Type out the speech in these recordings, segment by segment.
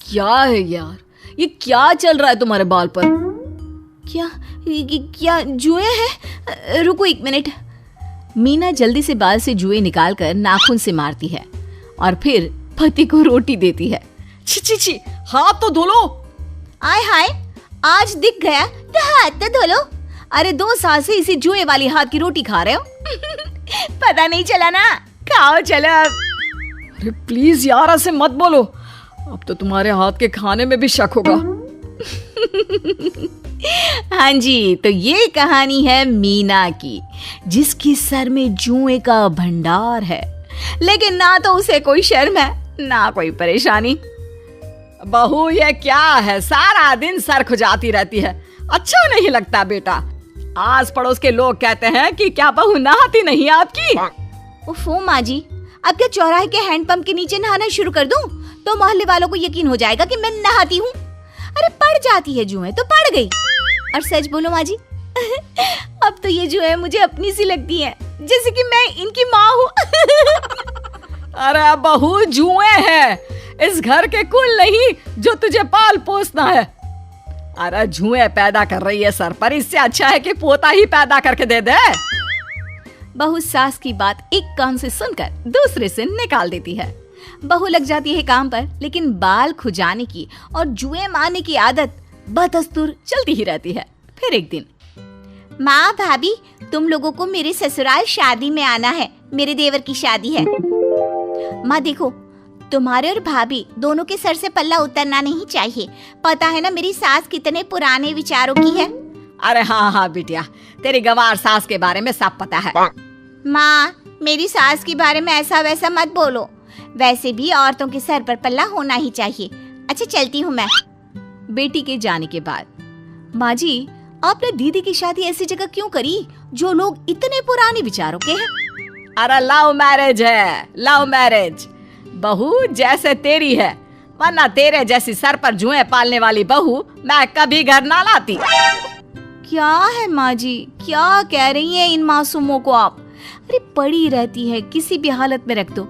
क्या है यार, ये क्या चल रहा है तुम्हारे बाल पर? क्या जुए हैं? रुको 1 मिनट। मीना जल्दी से बाल से जुए निकालकर नाखून से मारती है और फिर पति को रोटी देती है। छी, हाथ तो धो लो। आय हाय, आज दिख गया तो हाथ तो धो लो। अरे 2 साल से इसी जुए वाली हाथ की रोटी खा रहे हो। पता नहीं चला ना, खाओ चलो अब। अरे प्लीज यार ऐसे मत बोलो, अब तो तुम्हारे हाथ के खाने में भी शक होगा। हाँ जी, तो ये कहानी है मीना की, जिसकी सर में जुए का भंडार है, लेकिन ना तो उसे कोई शर्म है ना कोई परेशानी। बहू ये क्या है, सारा दिन सर खुजाती रहती है, अच्छा नहीं लगता बेटा। आस पड़ोस के लोग कहते हैं कि क्या बहू नहाती नहीं आपकी। ओफो माँ जी, अब क्या चौराहे के हैंडपंप के नीचे नहाना शुरू कर दूं तो मोहल्ले वालों को यकीन हो जाएगा कि मैं नहाती हूँ। अरे पड़ जाती है जुए तो पड़ गई। और सच बोलो माँ जी, अब तो ये जुए मुझे अपनी सी लगती है, जैसे कि मैं इनकी माँ हूँ। अरे बहू जुए हैं, इस घर के कुल नहीं जो तुझे पाल पोसना है। अरे जुए पैदा कर रही है सर पर, इससे अच्छा है कि पोता ही पैदा करके दे दे। बहू सास की बात एक कान से सुनकर दूसरे से निकाल देती है। बहू लग जाती है काम पर, लेकिन बाल खुजाने की और जुए मारने की आदत बदस्तूर चलती ही रहती है। फिर एक दिन, माँ भाभी तुम लोगों को मेरे ससुराल शादी में आना है, मेरे देवर की शादी है। माँ देखो, तुम्हारे और भाभी दोनों के सर से पल्ला उतरना नहीं चाहिए। पता है ना मेरी सास कितने पुराने विचारों की है। अरे हाँ बिटिया, तेरी गंवार सास के बारे में सब पता है। माँ मेरी सास के बारे में ऐसा वैसा मत बोलो, वैसे भी औरतों के सर पर पल्ला होना ही चाहिए। अच्छा चलती हूँ मैं। बेटी के जाने के बाद, माँ जी आपने दीदी की शादी ऐसी जगह क्यों करी जो लोग इतने पुराने विचारों के हैं? अरे लव मैरिज है, लव मैरिज। बहू जैसे तेरी है, वरना तेरे जैसी सर पर जुए पालने वाली बहू मैं कभी घर ना लाती। क्या है माँ जी, क्या कह रही हैं इन मासूमों को आप? अरे पड़ी रहती है, किसी भी हालत में रख दो,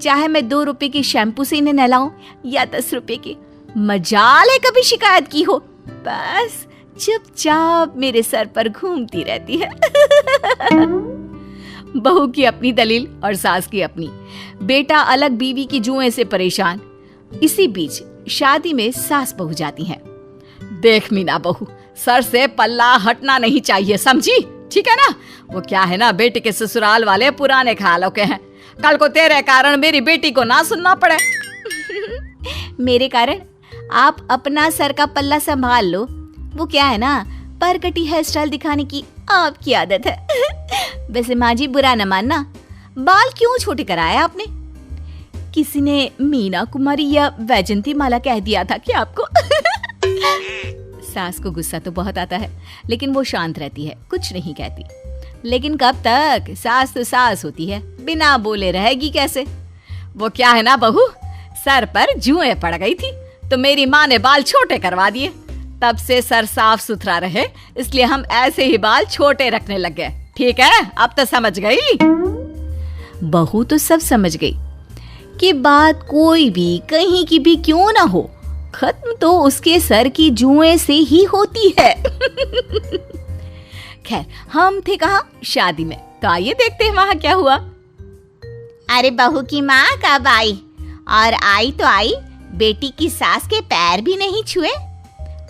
चाहे मैं 2 रुपए के शैम्पू से इन्हें नहलाऊं या 10 रुपए के। मजाल है कभी शिकायत की हो, बस चुपचाप मेरे सर पर घूमती रहती है। बहू की अपनी दलील और सास की अपनी। बेटा अलग, बीवी की जुए से परेशान। इसी बीच शादी में सास बहू जाती हैं। देख मीना बहू, सर से पल्ला हटना नहीं चाहिए, समझी? ठीक है ना? वो क्या है ना, बेटे के ससुराल वाले पुराने ख्यालों के हैं, कल को तेरे कारण मेरी बेटी को ना सुनना पड़े। मेरे कारण आप अपना सर का पल्ला संभाल लो। वो क्या है ना, परकटी हेयर स्टाइल दिखाने की आपकी आदत है। वैसे माँ जी बुरा न मानना, बाल क्यों छोटे कराए आपने? किसी ने मीना कुमारी या वैजंती माला कह दिया था कि आपको? सास को गुस्सा तो बहुत आता है, लेकिन वो शांत रहती है, कुछ नहीं कहती। लेकिन कब तक? सास तो सास होती है, बिना बोले रहेगी कैसे? वो क्या है ना बहू, सर पर जुएं पड़ गई थी तो मेरी माँ ने बाल छोटे करवा दिए। तब से सर साफ सुथरा रहे, इसलिए हम ऐसे ही बाल छोटे रखने लग गए। ठीक है, अब तो समझ गई? बहू तो सब समझ गई कि बात कोई भी कहीं की भी क्यों ना हो, खत्म तो उसके सर की जुएं से ही होती है। खैर, हम थे कहाँ? शादी में। तो आइए देखते हैं वहाँ क्या हुआ। अरे बहू की माँ कब आई? और आई तो आई, बेटी की सास के पैर भी नहीं छुए।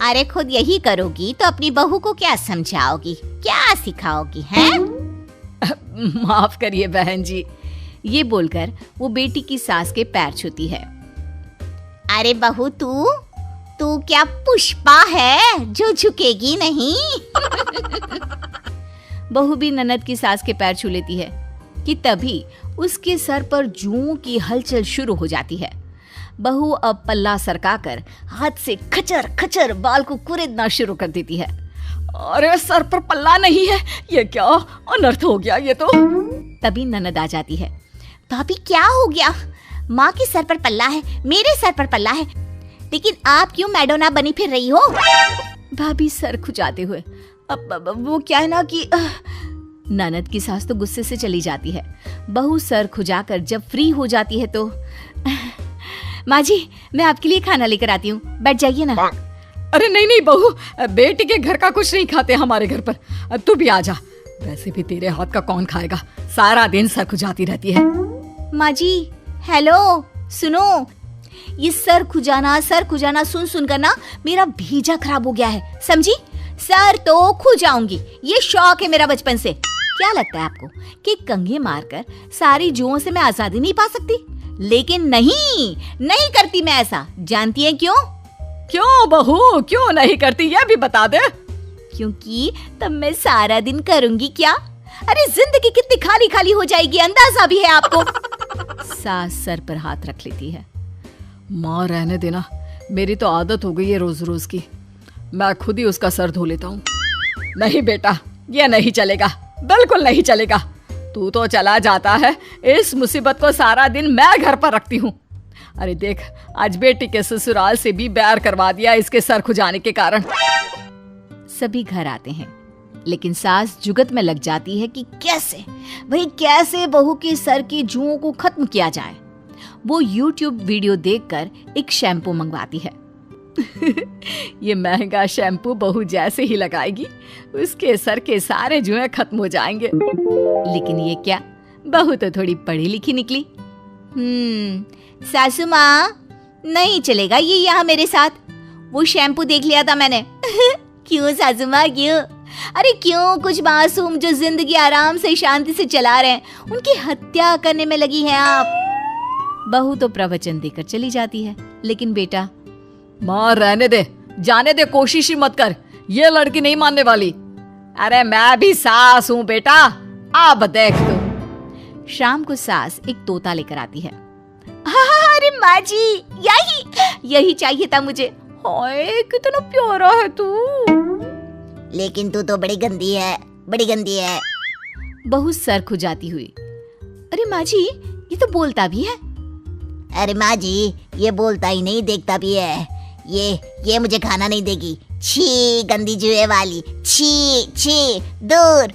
अरे खुद यही करोगी तो अपनी बहू को क्या समझाओगी, क्या सिखाओगी हैं? माफ करिए बहन जी, ये बोलकर वो बेटी की सास के पैर छूती है। अरे बहू तू क्या पुष्पा है जो झुकेगी नहीं? बहू भी ननद की सास के पैर छू लेती है कि तभी उसके सर पर जुओं की हलचल शुरू हो जाती है। बहू अब पल्ला सरकाकर हाथ से खचर खचर बाल को कुरेदना शुरू कर देती है। अरे सर पर पल्ला नहीं है, ये क्या अनर्थ हो गया ये तो। तभी ननद आ जाती है। भाभी क्या हो गया? माँ के सर पर पल्ला है, मेरे सर पर पल्ला है, लेकिन आप क्यों मैडोना बनी फिर रही हो? भाभी सर खुजाते हुए, अब वो क्या है ना कि ननद की सास तो गुस्से से चली जाती है। बहू सर खुजाकर जब फ्री हो जाती है तो माँ जी, मैं आपके लिए खाना लेकर आती हूँ, बैठ जाइए ना। अरे नहीं नहीं बहू, बेटी के घर का कुछ नहीं खाते हमारे घर पर, तू भी आ जा। वैसे भी तेरे हाथ का कौन खाएगा, सारा दिन सर खुजाती रहती है। माँ जी, हेलो सुनो, ये सर खुजाना सुन सुन कर ना मेरा भेजा खराब हो गया है, समझी? सर तो खुजाऊंगी, ये शौक है मेरा बचपन से। क्या लगता है आपको कि कंघे मारकर सारी जुओं से मैं आजादी नहीं पा सकती? लेकिन नहीं करती मैं ऐसा। जानती है क्यों? क्यों बहू, क्यों नहीं करती ये भी बता दे। क्योंकि तब मैं सारा दिन करूंगी क्या? अरे जिंदगी कितनी खाली खाली हो जाएगी, अंदाजा भी है आपको। सास सर पर हाथ रख लेती है। माँ रहने देना, मेरी तो आदत हो गई है रोज रोज की, मैं खुद ही उसका सर धो लेता हूँ। नहीं बेटा, ये नहीं चलेगा, बिल्कुल नहीं चलेगा। तू तो चला जाता है, इस मुसीबत को सारा दिन मैं घर पर रखती हूँ। अरे देख, आज बेटी के ससुराल से भी बैर करवा दिया इसके सर खुजाने के कारण। सभी घर आते हैं, लेकिन सास जुगत में लग जाती है कि कैसे बहू के सर के जुओं को खत्म किया जाए। वो YouTube वीडियो देखकर एक शैम्पू मंगवाती है। ये महंगा शैम्पू बहू जैसे ही लगाएगी, उसके सर के सारे जुएं खत्म हो जाएंगे। लेकिन ये क्या, बहू तो थोड़ी पढ़ी लिखी निकली। सासू माँ, नहीं चलेगा ये यहाँ मेरे साथ। वो शैम्पू देख लिया था मैंने। क्यों सासू माँ, क्यों? अरे क्यों, कुछ मासूम जो जिंदगी आराम से शांति से चला रहे हैं, उनकी हत्या करने में लगी है आप। बहू तो प्रवचन देकर चली जाती है, लेकिन बेटा, माँ रहने दे, जाने दे, कोशिश ही मत कर, ये लड़की नहीं मानने वाली। अरे मैं भी सास हूँ बेटा, अब देख तू। शाम को सास एक तोता लेकर आती है। अरे माँ जी, यही चाहिए था मुझे। हाय कितना प्यारा है तू। लेकिन तू तो बड़ी गंदी है। बहू सर खुजाती हुई। अरे माँ जी, ये तो बोलता भी है। अरे माँ जी, ये बोलता ही नहीं, देखता भी है। ये मुझे खाना नहीं देगी। छी, गंदी जुए वाली, छी, दूर।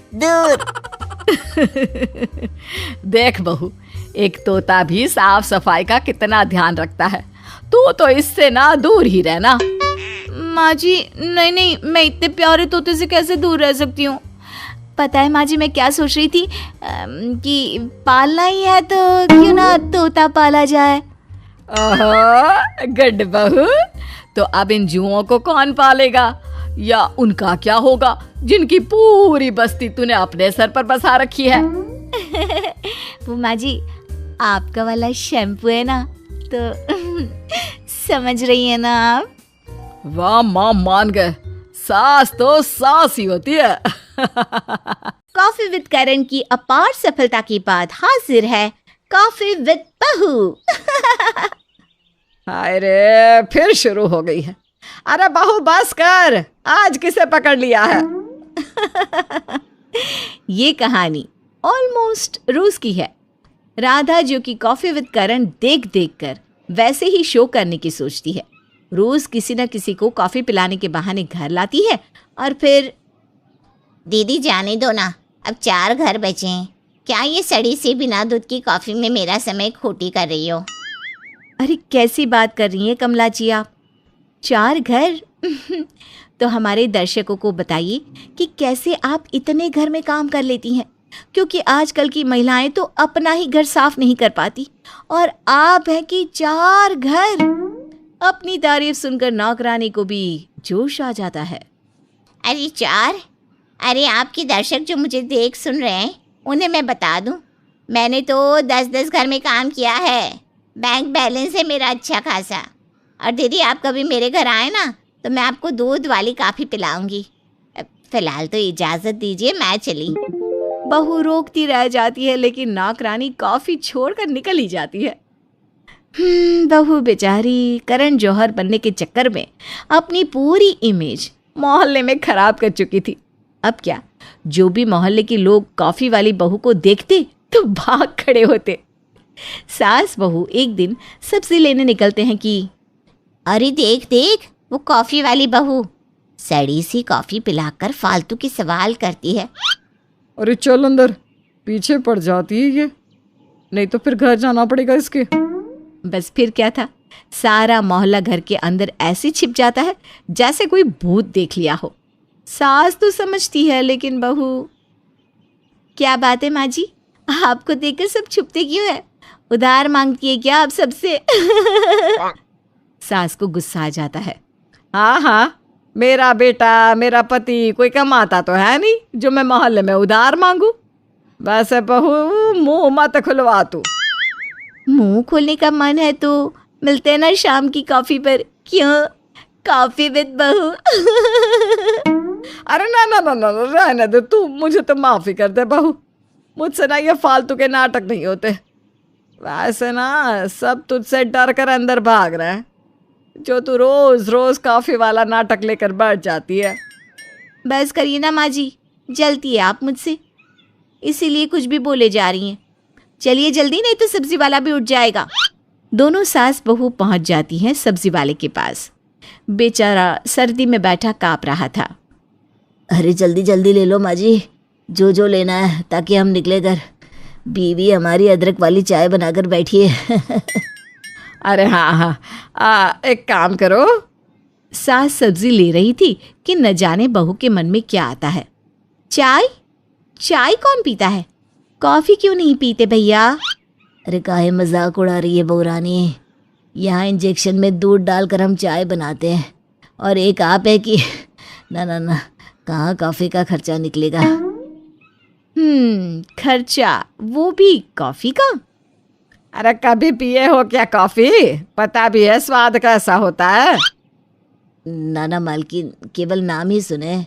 देख बहू, एक तोता भी साफ सफाई का कितना ध्यान रखता है, तू तो इससे ना दूर ही रहना। माँ जी, नहीं, मैं इतने प्यारे तोते से कैसे दूर रह सकती हूँ? पता है माँ जी, मैं क्या सोच रही थी कि पालना ही है तो क्यों ना तोता पाला जाए। गड बहू, तो अब इन जुओं को कौन पालेगा, या उनका क्या होगा जिनकी पूरी बस्ती तूने अपने सर पर बसा रखी है? वो माँ जी, आपका वाला शैम्पू है ना, तो समझ रही है ना आप? वाह माँ, मान गए, सास तो सास ही होती है। कॉफी विद करण की अपार सफलता के बाद हाजिर है कॉफी विद बहू। अरे फिर शुरू हो गई है। अरे बहू बस कर, आज किसे पकड़ लिया है? ये कहानी ऑलमोस्ट रोज की है। राधा जो कि कॉफी विद करण देख कर वैसे ही शो करने की सोचती है। रोज किसी न किसी को कॉफी पिलाने के बहाने घर लाती है और फिर, दीदी जाने दो ना, अब 4 घर बचे हैं। क्या ये सड़ी सी बिना दूध की कॉफी में मेरा समय खोटी कर रही हो? अरे कैसी बात कर रही हैं कमला जी आप, 4 घर? तो हमारे दर्शकों को बताइए कि कैसे आप इतने घर में काम कर लेती हैं, क्योंकि आजकल की महिलाएं तो अपना ही घर साफ नहीं कर पाती, और आप हैं कि 4 घर। अपनी तारीफ सुनकर नौकरानी को भी जोश आ जाता है। अरे 4? अरे आपके दर्शक जो मुझे देख सुन रहे हैं, उन्हें मैं बता दूं, मैंने तो 10-10 घर में काम किया है। बैंक बैलेंस है मेरा अच्छा खासा। और दीदी, आप कभी मेरे घर आए ना, तो मैं आपको दूध वाली कॉफ़ी पिलाऊंगी। फिलहाल तो इजाज़त दीजिए, मैं चली। बहू रोकती रह जाती है, लेकिन नौकरानी कॉफ़ी छोड़कर निकल ही जाती है। बहू बेचारी करण जौहर बनने के चक्कर में अपनी पूरी इमेज मोहल्ले में खराब कर चुकी थी। अब क्या, जो भी मोहल्ले के लोग कॉफ़ी वाली बहू को देखते तो भाग खड़े होते। सास बहू एक दिन सब्जी लेने निकलते हैं कि अरे देख वो कॉफ़ी वाली बहू सड़ी सी कॉफ़ी पिलाकर फालतू की सवाल करती है। अरे चल अंदर, पीछे पड़ जाती है ये, नहीं तो फिर घर जाना पड़ेगा इसके। बस फिर क्या था, सारा मोहल्ला घर के अंदर ऐसे छिप जाता है जैसे कोई भूत देख लिया हो। सास तो समझती है, लेकिन बहू। क्या बात है माँ जी, आपको देखकर सब छुपते क्यों है? उधार मांगती है क्या आप सबसे? सास को गुस्सा आ जाता है। हाँ हाँ, मेरा बेटा, मेरा पति कोई कमाता तो है नहीं जो मैं मोहल्ले में उधार मांगू। वैसे बहू, मुंह मत खुलवा तू। मुंह खोलने का मन है तो मिलते हैं ना शाम की कॉफी पर। क्यों? कॉफी विद बहू। अरे ना ना ना ना, रहने दे तू, मुझे तो माफ़ी कर दे बहू। मुझसे ना ये फालतू के नाटक नहीं होते। वैसे ना सब तुझसे डर कर अंदर भाग रहे हैं, जो तू रोज़ रोज़ कॉफ़ी वाला नाटक लेकर बैठ जाती है। बस करिए ना माँ जी, जलती है आप मुझसे, इसीलिए कुछ भी बोले जा रही हैं। चलिए जल्दी, नहीं तो सब्जी वाला भी उठ जाएगा। दोनों सास बहू पहुंच जाती हैं सब्जी वाले के पास। बेचारा सर्दी में बैठा काँप रहा था। अरे जल्दी जल्दी ले लो माँ जी, जो जो लेना है, ताकि हम निकले घर। बीवी हमारी अदरक वाली चाय बनाकर बैठी है। अरे हाँ हाँ, एक काम करो। सास सब्जी ले रही थी कि न जाने बहू के मन में क्या आता है। चाय? चाय कौन पीता है? कॉफ़ी क्यों नहीं पीते भैया? अरे काहे मजाक उड़ा रही है बहू रानी। यहाँ इंजेक्शन में दूध डालकर हम चाय बनाते हैं, और एक आप है कि ना ना ना, कहाँ कॉफ़ी का खर्चा निकलेगा। खर्चा, वो भी कॉफ़ी का? अरे कभी पिए हो क्या कॉफ़ी? पता भी है स्वाद कैसा होता है? ना ना मालकिन, केवल नाम ही सुने।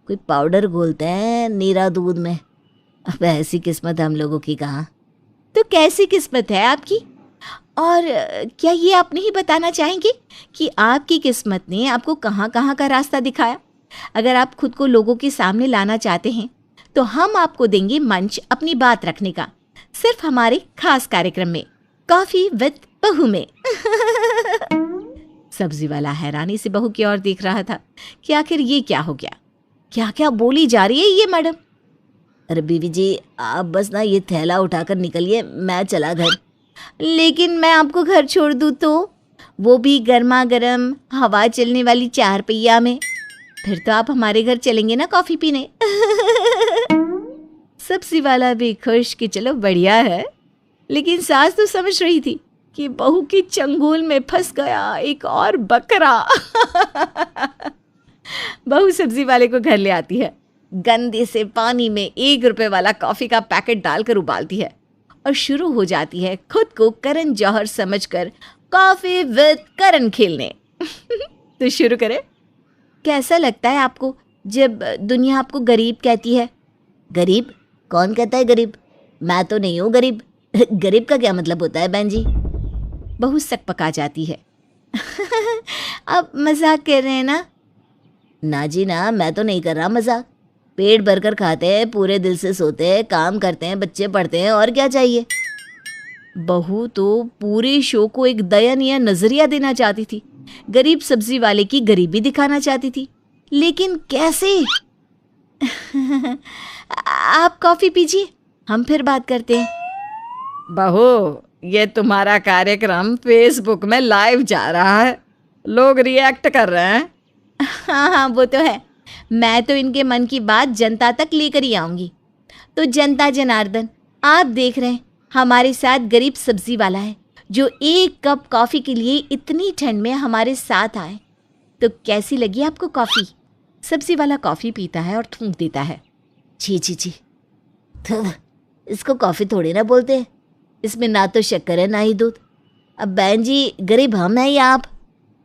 कोई पाउडर घोलते हैं नीरा दूध में। अब ऐसी किस्मत हम लोगों की कहाँ। तो कैसी किस्मत है आपकी? और क्या ये आप नहीं बताना चाहेंगे कि आपकी किस्मत ने आपको कहाँ कहाँ का रास्ता दिखाया? अगर आप खुद को लोगों के सामने लाना चाहते हैं तो हम आपको देंगे मंच अपनी बात रखने का, सिर्फ हमारे खास कार्यक्रम में, कॉफी विद बहू में। सब्जी वाला हैरानी से बहू की ओर देख रहा था कि आखिर ये क्या हो गया, क्या क्या बोली जा रही है ये मैडम। अरे बीवी जी, आप बस ना ये थैला उठाकर निकलिए, मैं चला घर। लेकिन मैं आपको घर छोड़ दूँ तो? वो भी गर्मा गर्म हवा चलने वाली 4 पहिया में। फिर तो आप हमारे घर चलेंगे ना कॉफ़ी पीने। सब्जी वाला भी खुश कि चलो बढ़िया है, लेकिन सास तो समझ रही थी कि बहू की चंगुल में फंस गया एक और बकरा। बहू सब्जी वाले को घर ले आती है, गंदे से पानी में 1 रुपए वाला कॉफ़ी का पैकेट डालकर उबालती है और शुरू हो जाती है खुद को करण जौहर समझकर कॉफ़ी विद करण खेलने। तो शुरू करें। कैसा लगता है आपको जब दुनिया आपको गरीब कहती है? गरीब? कौन कहता है गरीब? मैं तो नहीं हूँ गरीब। गरीब का क्या मतलब होता है बहन जी? बहू सकपका जाती है। आप मजाक कर रहे हैं ना? ना जी ना, मैं तो नहीं कर रहा मजाक। पेट भरकर खाते हैं, पूरे दिल से सोते हैं, काम करते हैं, बच्चे पढ़ते हैं, और क्या चाहिए। बहू तो पूरे शो को एक दयनीय नजरिया देना चाहती थी, गरीब सब्जी वाले की गरीबी दिखाना चाहती थी, लेकिन कैसे? आप कॉफी पीजिए, हम फिर बात करते हैं। बहू, ये तुम्हारा कार्यक्रम फेसबुक में लाइव जा रहा है, लोग रिएक्ट कर रहे हैं। हाँ हाँ, वो तो है। मैं तो इनके मन की बात जनता तक लेकर ही आऊंगी। तो जनता जनार्दन, आप देख रहे हैं हमारे साथ गरीब सब्जी वाला है, जो 1 कप कॉफ़ी के लिए इतनी ठंड में हमारे साथ आए। तो कैसी लगी आपको कॉफ़ी? सब्जी वाला कॉफ़ी पीता है और थूक देता है। छी छी छी, इसको कॉफ़ी थोड़ी ना बोलते हैं। इसमें ना तो शक्कर है ना ही दूध। अब बहन जी, गरीब हम हैं या आप?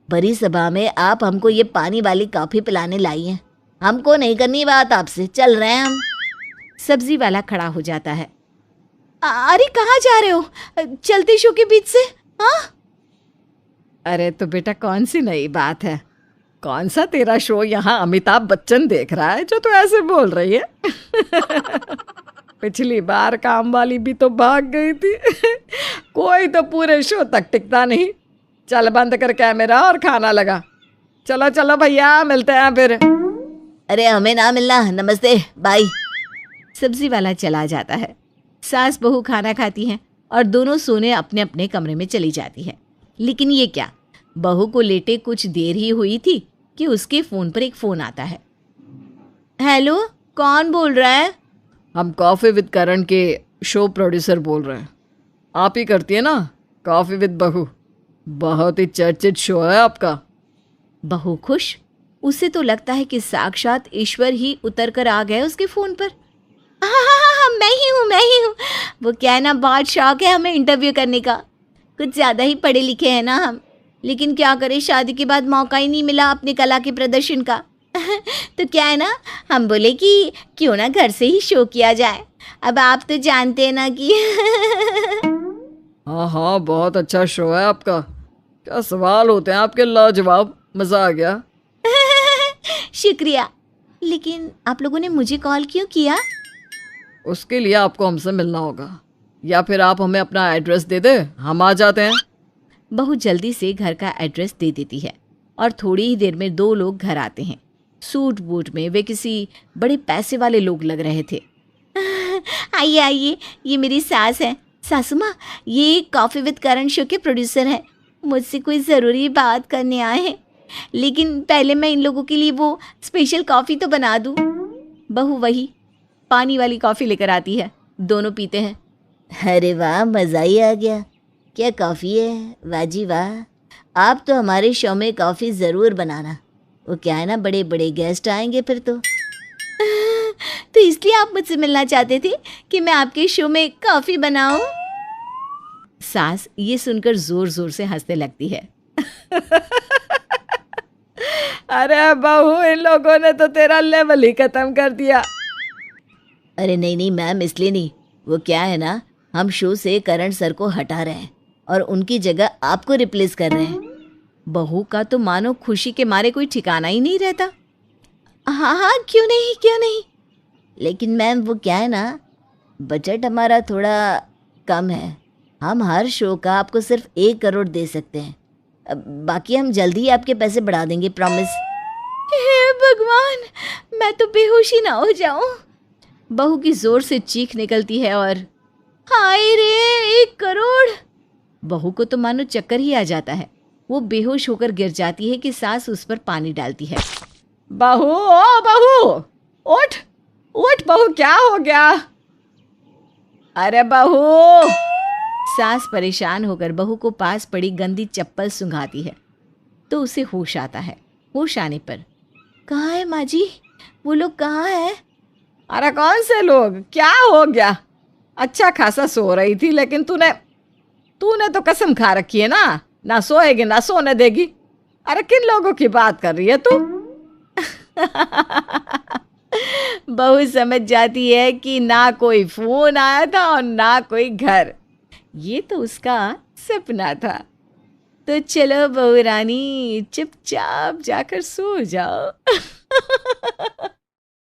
बड़ी सभा में आप हमको ये पानी वाली कॉफ़ी पिलाने लाई हैं। हमको नहीं करनी बात आपसे, चल रहे हैं हम। सब्जी वाला खड़ा हो जाता है। अरे कहाँ जा रहे हो चलते शो के बीच से? हाँ, अरे तो बेटा, कौन सी नई बात है? कौन सा तेरा शो यहाँ अमिताभ बच्चन देख रहा है जो तू ऐसे बोल रही है? पिछली बार काम वाली भी तो भाग गई थी। कोई तो पूरे शो तक टिकता नहीं। चल बंद कर कैमरा और खाना लगा। चलो चलो भैया, मिलते हैं फिर। अरे हमें ना मिलना, नमस्ते, बाय। सब्जी वाला चला जाता है। सास बहू खाना खाती हैं और दोनों सोने अपने अपने कमरे में चली जाती है। लेकिन ये क्या, बहू को लेटे कुछ देर ही हुई थी कि उसके फ़ोन पर एक फ़ोन आता है। हेलो, कौन बोल रहा है? हम कॉफ़ी विद करण के शो प्रोड्यूसर बोल रहे हैं। आप ही करती है ना कॉफ़ी विद बहू? बहुत ही चर्चित शो है आपका। बहू खुश, उसे तो लगता है कि साक्षात ईश्वर ही उतर कर आ गए उसके फ़ोन पर। हाँ, मैं ही हूँ। वो क्या है ना, बहुत शौक है हमें इंटरव्यू करने का। कुछ ज़्यादा ही पढ़े लिखे हैं ना हम, लेकिन क्या करें, शादी के बाद मौका ही नहीं मिला अपनी कला के प्रदर्शन का। तो क्या है ना, हम बोले कि क्यों ना घर से ही शो किया जाए। अब आप तो जानते हैं ना कि हाँ, बहुत अच्छा शो है आपका। क्या सवाल होते हैं आपके, लाजवाब, मज़ा आ गया। शुक्रिया। लेकिन आप लोगों ने मुझे कॉल क्यों किया? उसके लिए आपको हमसे मिलना होगा, या फिर आप हमें अपना एड्रेस दे दे, हम आ जाते हैं। बहू जल्दी से घर का एड्रेस दे देती है और थोड़ी ही देर में 2 लोग घर आते हैं। सूट बूट में वे किसी बड़े पैसे वाले लोग लग रहे थे। आइए आइए, ये मेरी सास है। सासू माँ, ये कॉफ़ी विद करण शो के प्रोड्यूसर हैं। मुझसे कोई ज़रूरी बात करने आए हैं, लेकिन पहले मैं इन लोगों के लिए वो स्पेशल कॉफ़ी तो बना दूँ। बहू वही पानी वाली कॉफ़ी लेकर आती है। दोनों पीते हैं। अरे वाह, मज़ा ही आ गया। क्या कॉफ़ी है, वाह जी वाह। आप तो हमारे शो में कॉफ़ी ज़रूर बनाना। वो क्या है ना, बड़े बड़े गेस्ट आएंगे फिर तो। तो इसलिए आप मुझसे मिलना चाहते थे कि मैं आपके शो में कॉफ़ी बनाऊं? सास ये सुनकर जोर जोर से हंसने लगती है। अरे बहू, इन लोगों ने तो तेरा लेवल ही खत्म कर दिया। अरे नहीं मैम, इसलिए नहीं। वो क्या है ना, हम शो से करण सर को हटा रहे हैं और उनकी जगह आपको रिप्लेस कर रहे हैं। बहू का तो मानो खुशी के मारे कोई ठिकाना ही नहीं रहता। हाँ, क्यों नहीं। लेकिन मैम वो क्या है ना, बजट हमारा थोड़ा कम है। हम हर शो का आपको सिर्फ 1 करोड़ दे सकते हैं। अब बाकी हम जल्दी ही आपके पैसे बढ़ा देंगे, प्रॉमिस। हे भगवान, मैं तो बेहोशी ना हो जाऊं। बहू की जोर से चीख निकलती है और हाय रे, 1 करोड़। बहू को तो मानो चक्कर ही आ जाता है। वो बेहोश होकर गिर जाती है कि सास उस पर पानी डालती है। बहू, ओ बहू, उठ बहू, क्या हो गया? अरे बहू। सास परेशान होकर बहू को पास पड़ी गंदी चप्पल सुंघाती है तो उसे होश आता है। होश आने पर, कहाँ है माँ जी, वो लोग कहाँ है? अरे कौन से लोग, क्या हो गया? अच्छा खासा सो रही थी, लेकिन तूने तो कसम खा रखी है ना सोएगी ना सोने देगी। अरे किन लोगों की बात कर रही है तू? बहू समझ जाती है कि ना कोई फोन आया था और ना कोई घर। ये तो उसका सपना था। तो चलो बहू रानी, चुपचाप जाकर सो जाओ।